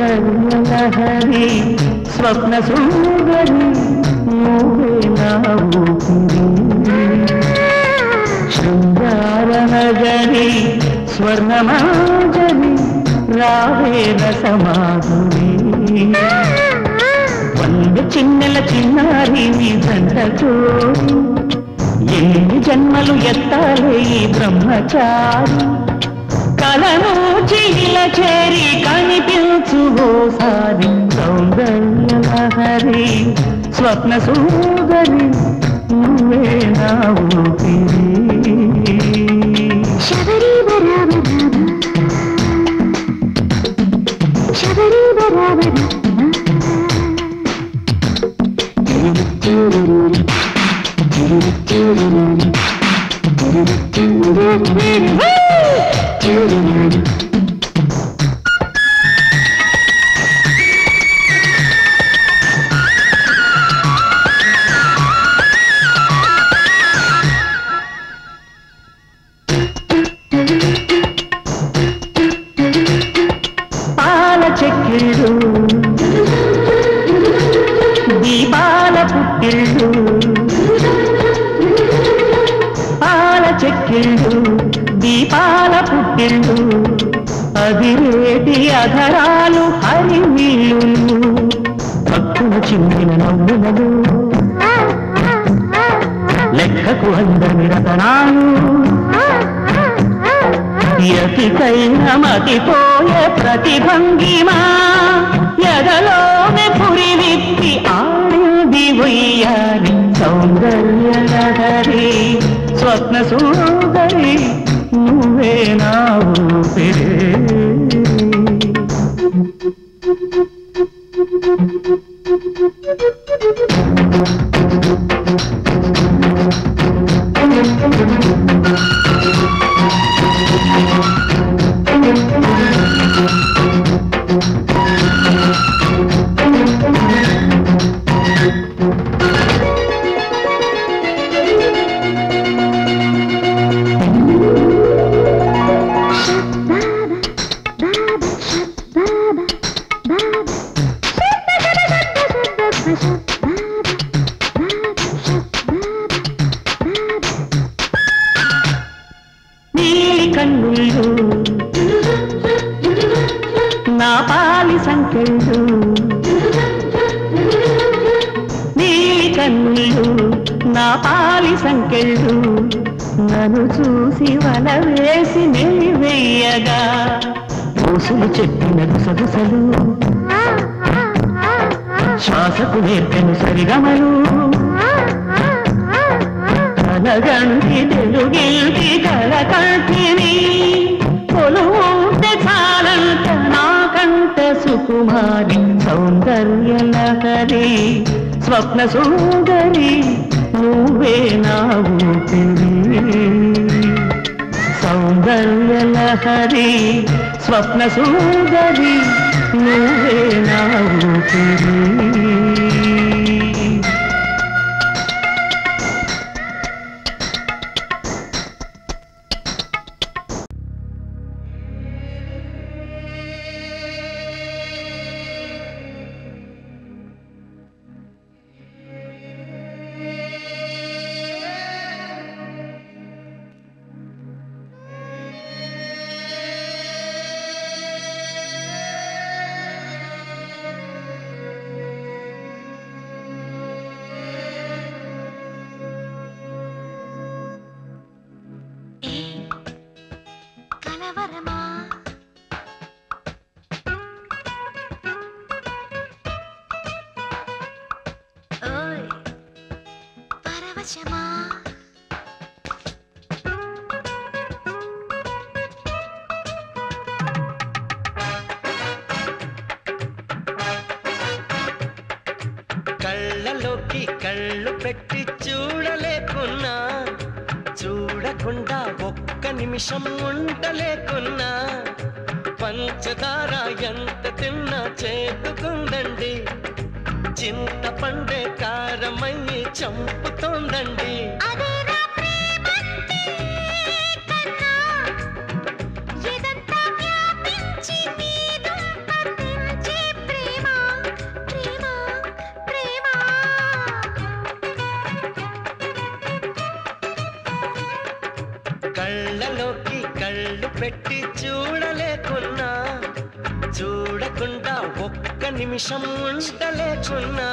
సౌందర్యలహరి స్వప్న సుందరి నువ్వే నా ఊపిరి శృంగార నగరి స్వర్ణమాజరి రావే రసమాధురి వంద చిన్నెల చిన్నారి నీ దండ జోడి ఎన్ని జన్మలు ఎత్తాలే ఈ బ్రహ్మచారి కలను చిల చేరి కనిపించు ఓసారి సౌందర్యలహరి స్వప్న సుందరి నువ్వే నా ఊపిరి శబరి బరాబర శబరి బరాబర పాల చెక్కిళ్ళు దీపాల పుట్టిళ్ళు పాల చెక్కిళ్ళు దీపాల పుట్టిళ్ళు అదిరేటి అధరాలు హరినీళ్ళు భక్తులు చిందిన నవ్వులు లెక్కకు అందని రతనాలు యతికైన మతిపోయే ప్రతిభంగిమా ఎదలోనే పురి విప్పి ఆడింది వయ్యారి సౌందర్యలహరి స్వప్న సుందరి నువ్వే నా ఊపిరి కన్నుళ్ళు నా పాలి సంకెళ్ళు నీలి కన్నుళ్ళు నా పాలి సంకెళ్ళు నన్ను చూసి వల వేసి నిలివెయ్యగా పూసులు చెప్పిన గుసగుసలు శ్వాసకు నేర్పెను సరిగమలు కలగంటి తెలుగిల్టి కలకంటిని కొలువుంటే చాలంట నాకంట సుకుమారి సౌందర్యలహరి స్వప్న సుందరి నువ్వే నా ఊపిరి సౌందర్యలహరి స్వప్న సుందరి నువ్వే నా ఊపిరి కళ్ళలోకి కళ్ళు పెట్టి చూడలేకున్నా చూడకుండా ఒక్క నిమిషం ఉండలేకున్నా పంచదార ఎంత తిన్నా చేతుకుందండి చింతపండే కారమయ్యి చంపుతోందండి ఇదంతా వ్యాపించి నీ దుంప తెంచి పెట్టి చూడలేకున్నా చూడకుండా ఒక్క నిమిషం ఉండలేకున్నా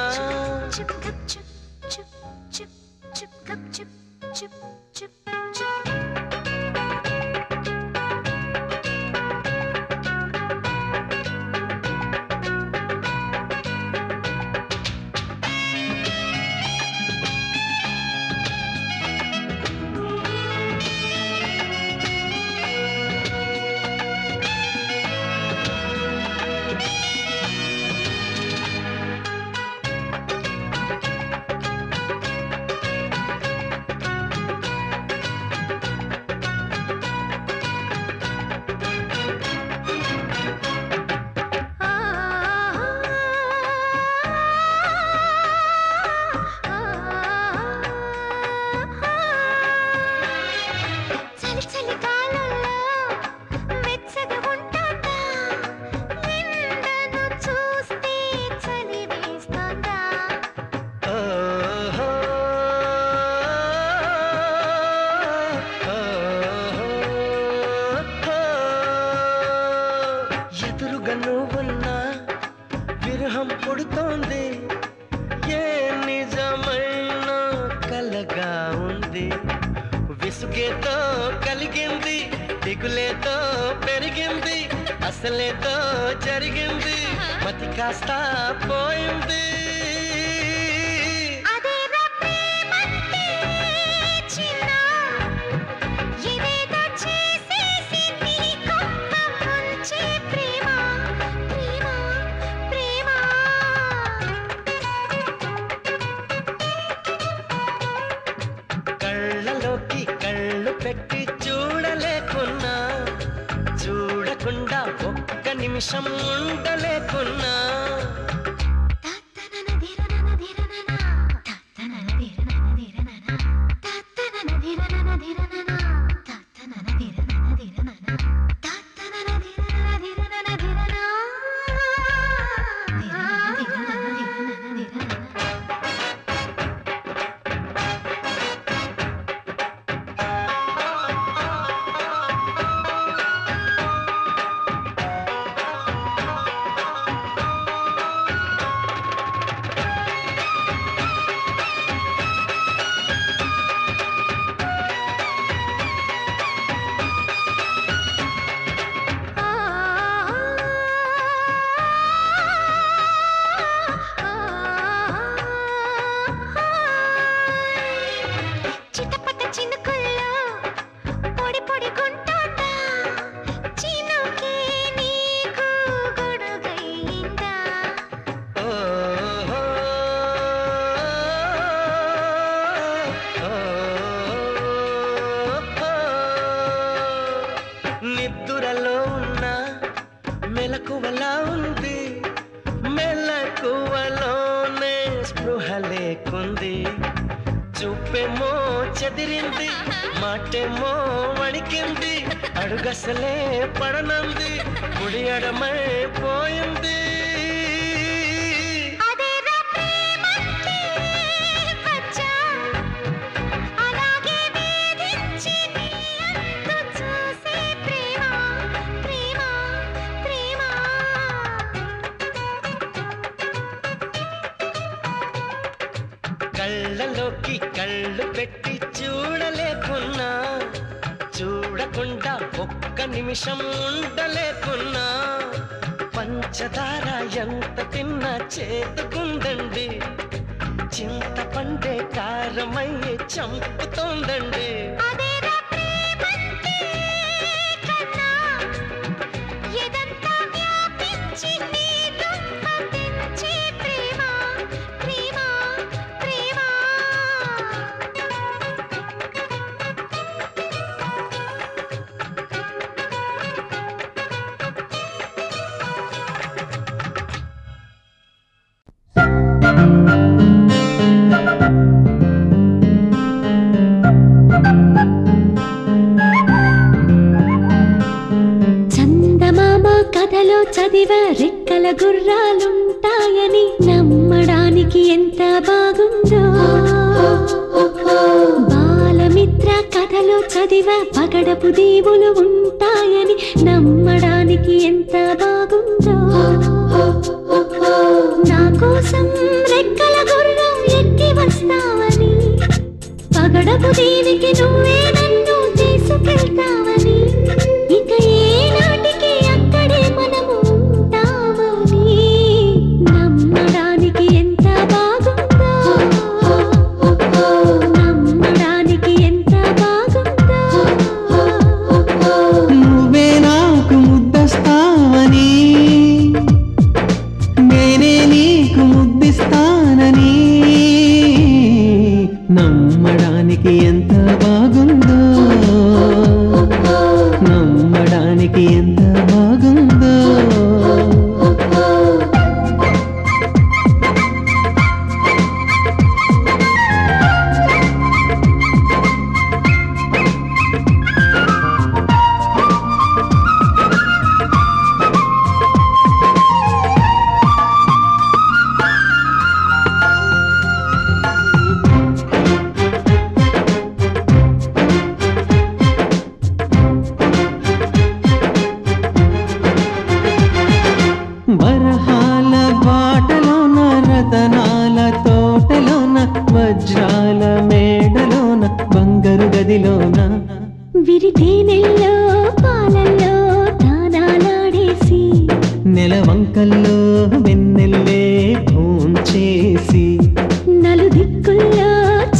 విసుగేతో కలిగింది దిగులేతో పెరిగింది అసలేతో జరిగింది మతి కాస్త పోయింది కళ్ళలోకి కళ్ళు పెట్టి చూడలేకున్నా చూడకుండా ఒక్క నిమిషం ఉండలేకున్నా నిద్దురలో ఉన్న మెలకువలా ఉంది మెలకువలోనే స్పృహ లేకుంది చూపేమో చెదిరింది మాటేమో వణికింది అడుగసలే పడనంది ముడి అడమై పోయింది కళ్ళలోకి కళ్ళు పెట్టి చూడలేకున్నా చూడకుండా ఒక్క నిమిషం ఉండలేకున్నా పంచదార ఎంత తిన్నా చేతుకుందండి చింతపండే కారమయ్యే చంపుతోందండి కథలో చదివ రెక్కల గుర్రాలుంటాయని నమ్మడానికి ఎంత బాగుందో బాలమిత్ర కథలో చదివా పగడపు దీవులు ఉంటాయని నమ్మడానికి ఎంత బాగుందో నా కోసం రెక్కల గుర్రం ఎక్కి వస్తావని పగడపు దీవికి నువ్వే నన్ను తీసుకెళ్తావని ఇక ఏనాటికి అక్కడే మనము ఉంటామని నమ్మడానికి ఎంత బాగుందో నమ్మడానికి ఎంత బాగుందో నువ్వే నాకు ముద్దస్తావని నేనే నీకు ముద్దిస్తానని నమ్మడానికి ఎంత బాగుందో నమ్మడానికి ఎంత బాగుందో వరహాల బాటలోన రతనాల తోటలోన వజ్రాల మేడలోన బంగారు గదిలోన విరితేనెల్లో పాలల్లో తానాలాడేసి నెలవంకల్లో వెన్నెల్లే భోంచేసి నలుదిక్కుల్లో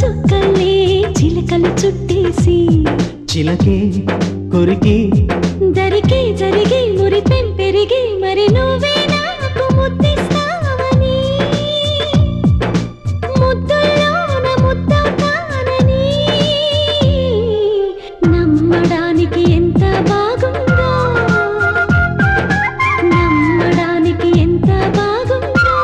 చుక్కల్లే చిలకలు చుట్టేసి చిలకే కొరికి దరికి జరిగి మురిపెం పెరిగి మరి నువ్వే నాకు ముద్దిస్తావని ముద్దుల్లోన ముద్దవుతానని నమ్మడానికి ఎంత బాగుందో నమ్మడానికి ఎంత బాగుందో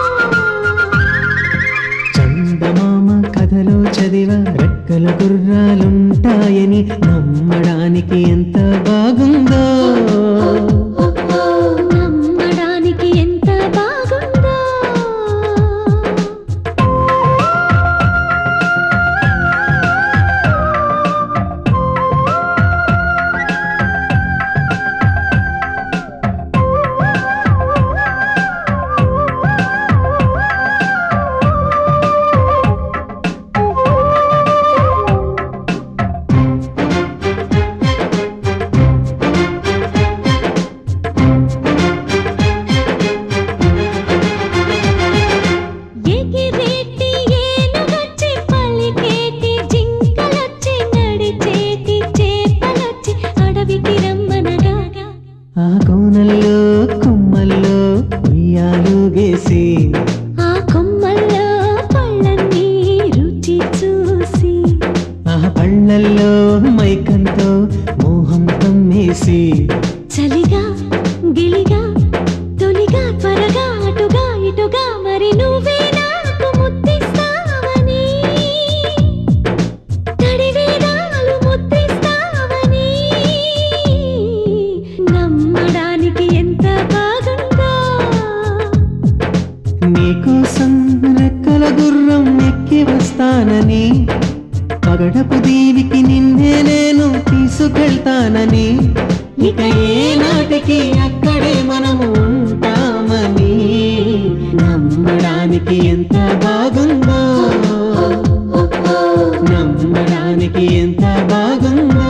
చందమామ కథలో చదివ రెక్కల గుర్రాలుంటాయని నమ్మడానికి ఎంత బాగుందో నమ్మడానికి ఎంత బాగుందో ఎగిరేటి ఏనుగొచ్చి పలికేటి జింకలొచ్చి నడిచేటి చేపలొచ్చి అడవికి రమ్మనగా ఆ కోనల్లో కొమ్మల్లో ఉయ్యాలుగేసి ఆ కొమ్మల్లో పళ్ళన్నీ రుచి చూసి ఆ పళ్ళల్లో మైకంతో మోహం కమ్మేసి చలిగా గిలిగా తొలిగా త్వరగా అటుగా ఇటుగా మరి నువ్వే నాకు ముద్దిస్తావని తడివేదాలు ముద్దిస్తావని నమ్మడానికి ఎంత బాగుందో నీకోసం రెక్కల గుర్రం ఎక్కి వస్తానని పగడపు దీవికి నిన్నే నేను తీసుకెళ్తానని ఇక ఏ నాటికి అక్కడే మనము ఉంటామని నమ్మడానికి ఎంత బాగుందో నమ్మడానికి ఎంత బాగుందో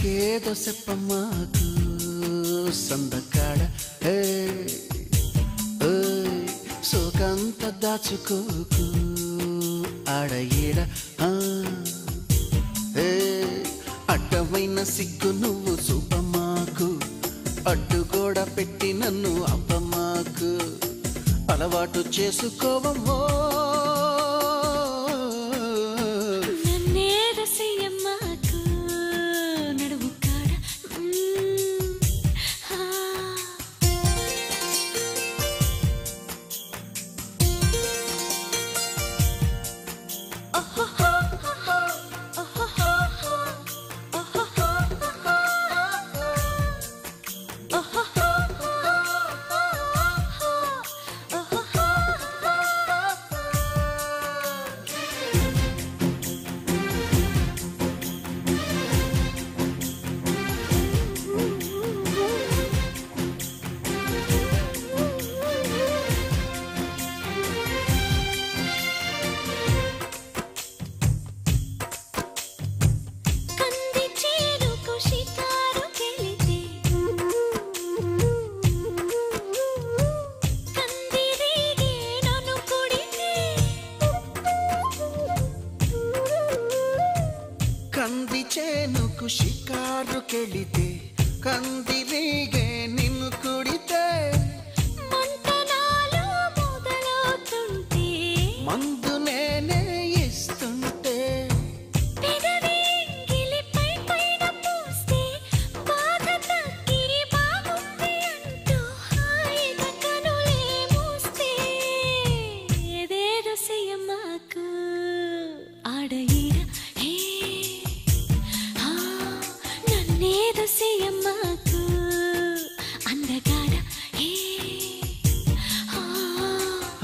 సకేదో చెప్పమ్మాకు సందకాడ సోకంత దాచుకోకు ఆడ ఈడ అడ్డమైన సిగ్గు నువ్వు చూపమాకు అడ్డుగోడ పెట్టి నన్ను అప్పమాకు అలవాటు చేసుకోవమ్మో కంది చేనుకు షికారు కెళితే కందిరీగే నిన్ను కుడితే మందు నేనే ఇస్తుంటే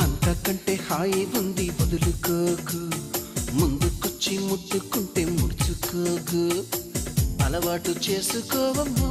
అంతకంటే హాయి ఉంది వదులుకోకు ముందుకొచ్చి ముట్టుకుంటే ముడుచుకోకు అలవాటు చేసుకోవమ్మో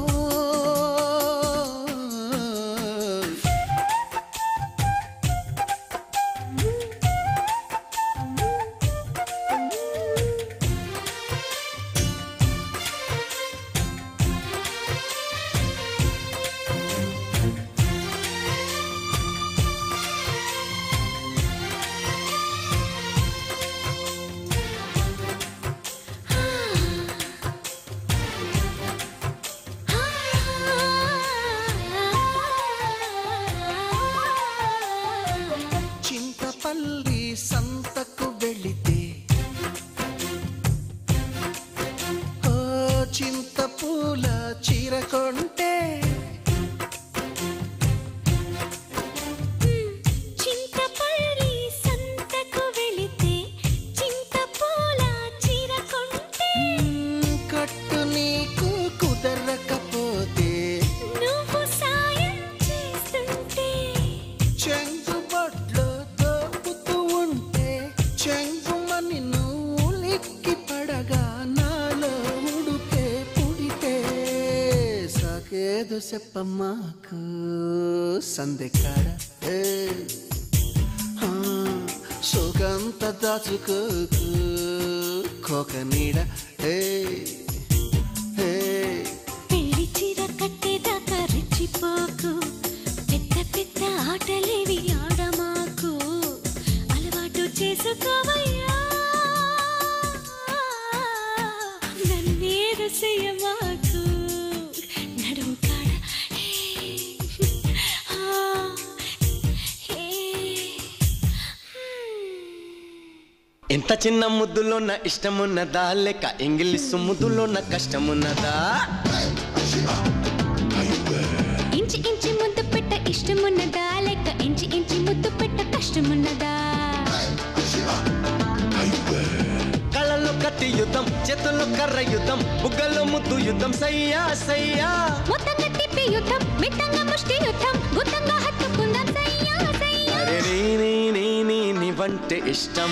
చింతపల్లి సంతకు వెళితే ఓ చింతపూల చీర కొంటే చింతపల్లి సంతకు వెళితే చింతపూల చీర కొంటే కట్టు నీకు కుదరకపోతే నువ్వు సాయం చేస్తుంటే చెంగు బొట్లు దోపుతూ ఉంటే చెంగుమని నువ్వు లిక్కి పడగా నాలో ఉడితే పుడితే సాకేదో చెప్పమ్మాకు సందెకాడ సోకంత దాచుకోకు కోక నీడ పెళ్లి చీర కట్టేదాకా రెచ్చిపోకు పెద్ద పెద్ద ఆటలేవి ఆడమాకు అలవాటు చేసుకోవయ్యా నన్నేదో చెయ్యమాకు నడుము కాడ ఎంత చిన్న ముద్దులోన ఇష్టమున్నదా లేక ఇంగ్లీషు ముద్దులోన కష్టమున్నదా ఇంచి ఇంచి ముద్దు పెట్ట ఇష్టమున్నదా లేక ఇంచి ఇంచి ముద్దు పెట్ట కష్టమున్నదా కళ్ళలో కత్తి యుద్ధం చేతుల్లో కర్ర యుద్ధం బుగ్గలో ముద్దు యుద్ధం సయ్యా సయ్యా మొత్తంగా తిప్పి యుద్ధం మిత్తంగా ముష్టి యుద్ధం గుత్తంగా హత్తుకుందాం సయ్యా సయ్యా నీ వంటే ఇష్టం